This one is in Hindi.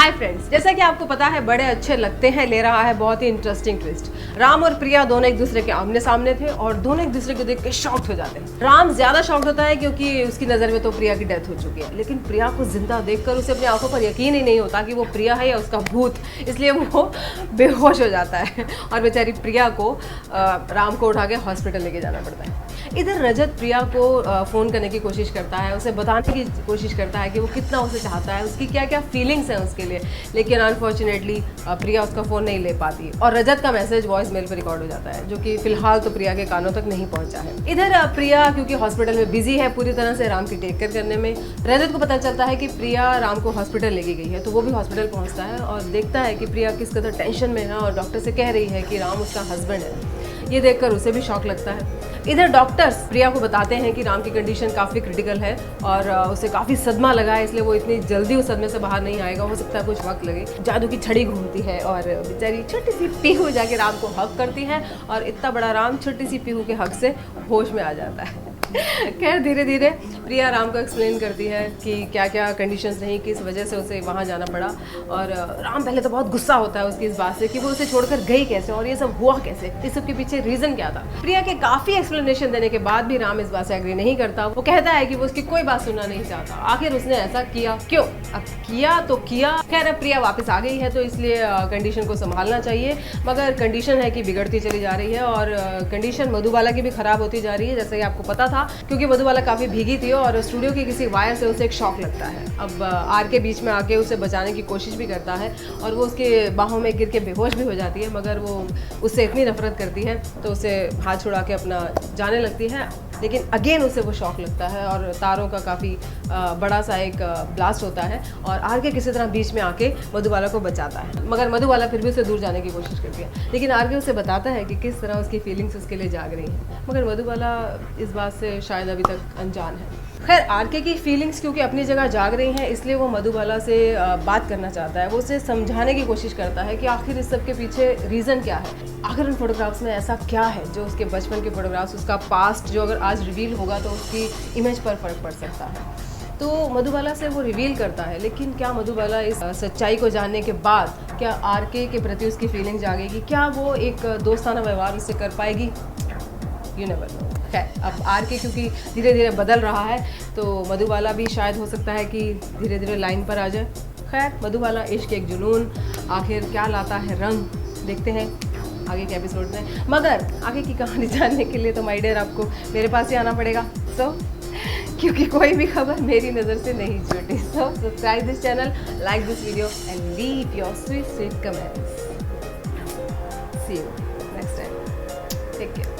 हाय फ्रेंड्स, जैसा कि आपको पता है बड़े अच्छे लगते हैं ले रहा है बहुत ही इंटरेस्टिंग ट्विस्ट। राम और प्रिया दोनों एक दूसरे के आमने सामने थे और दोनों एक दूसरे को देख के शॉक्ड हो जाते हैं। राम ज्यादा शॉक्ड होता है क्योंकि उसकी नजर में तो प्रिया की डेथ हो चुकी है, लेकिन प्रिया को जिंदा देखकर उसे अपनी आंखों पर यकीन ही नहीं होता कि वो प्रिया है या उसका भूत, इसलिए वो बेहोश हो जाता है और बेचारी प्रिया को राम को उठा के हॉस्पिटल लेके जाना पड़ता है। इधर रजत प्रिया को फ़ोन करने की कोशिश करता है, उसे बताने की कोशिश करता है कि वो कितना उसे चाहता है, उसकी क्या क्या फीलिंग्स हैं उसके लिए, लेकिन अनफॉर्चुनेटली प्रिया उसका फ़ोन नहीं ले पाती और रजत का मैसेज वॉइस मेल पर रिकॉर्ड हो जाता है, जो कि फिलहाल तो प्रिया के कानों तक नहीं पहुंचा है। इधर प्रिया क्योंकि हॉस्पिटल में बिजी है पूरी तरह से राम की टेक केयर करने में, रजत को पता चलता है कि प्रिया राम को हॉस्पिटल लेके गई है, तो वो भी हॉस्पिटल पहुँचता है और देखता है कि प्रिया किस कदर टेंशन में है और डॉक्टर से कह रही है कि राम उसका हस्बैंड है। ये देखकर उसे भी शॉक लगता है। इधर डॉक्टर्स प्रिया को बताते हैं कि राम की कंडीशन काफ़ी क्रिटिकल है और उसे काफ़ी सदमा लगा है, इसलिए वो इतनी जल्दी उस सदमे से बाहर नहीं आएगा, हो सकता है कुछ वक्त लगे। जादू की छड़ी घूमती है और बेचारी छोटी सी पीहू जाके राम को हक करती है और इतना बड़ा राम छोटी सी पीहू के हक से होश में आ जाता है। खैर धीरे धीरे प्रिया राम को एक्सप्लेन करती है कि क्या क्या कंडीशंस रही, किस वजह से उसे वहाँ जाना पड़ा और राम पहले तो बहुत गुस्सा होता है उसकी इस बात से कि वो उसे छोड़कर गई कैसे और ये सब हुआ कैसे, इस सब के पीछे रीज़न क्या था। प्रिया के काफ़ी एक्सप्लेनेशन देने के बाद भी राम इस बात से एग्री नहीं करता। वो कहता है कि वो उसकी कोई बात सुनना नहीं चाहता, आखिर उसने ऐसा किया क्यों, अब किया तो किया। खैर अब प्रिया वापस आ गई है तो इसलिए कंडीशन को संभालना चाहिए, मगर कंडीशन है कि बिगड़ती चली जा रही है और कंडीशन मधुबाला की भी ख़राब होती जा रही है, जैसे कि आपको पता था, क्योंकि मधुबाला काफ़ी भीगी थी और स्टूडियो की किसी वायर से उसे एक शॉक लगता है। अब आर के बीच में आके उसे बचाने की कोशिश भी करता है और वो उसके बाहों में गिर के बेहोश भी हो जाती है, मगर वो उससे इतनी नफरत करती है तो उसे हाथ छुड़ा के अपना जाने लगती है, लेकिन अगेन उसे वो शॉक लगता है और तारों का काफ़ी बड़ा सा एक ब्लास्ट होता है और आर के किसी तरह बीच में आके मधुबाला को बचाता है, मगर मधुबाला फिर भी उसे दूर जाने की कोशिश करती है, लेकिन आर के उसे बताता है कि किस तरह उसकी फीलिंग्स उसके लिए जाग रही हैं, मगर मधुबाला इस बात से शायद अभी तक अनजान है। खैर आर के की फीलिंग्स क्योंकि अपनी जगह जाग रही हैं, इसलिए वो मधुबाला से बात करना चाहता है, वो उसे समझाने की कोशिश करता है कि आखिर इस सब के पीछे रीज़न क्या है, आखिर उन फोटोग्राफ्स में ऐसा क्या है जो उसके बचपन के फोटोग्राफ्स, उसका पास्ट जो अगर आज रिवील होगा तो उसकी इमेज पर फ़र्क पड़ सकता है। तो मधुबाला से वो रिवील करता है, लेकिन क्या मधुबाला इस सच्चाई को जानने के बाद क्या आर के प्रति उसकी फीलिंग जागेगी, क्या वो एक दोस्ताना व्यवहार उससे कर पाएगी, यू नेवर नो। खैर अब आर के क्योंकि धीरे धीरे बदल रहा है तो मधुबाला भी शायद हो सकता है कि धीरे धीरे लाइन पर आ जाए। खैर मधुबाला इश्क एक जुनून, आखिर क्या लाता है रंग, देखते हैं आगे के एपिसोड में। मगर आगे की कहानी जानने के लिए तो माय डियर आपको मेरे पास ही आना पड़ेगा, क्योंकि कोई भी खबर मेरी नज़र से नहीं छूटी। So subscribe this channel, like this video and leave your sweet comments. See you next time, take care.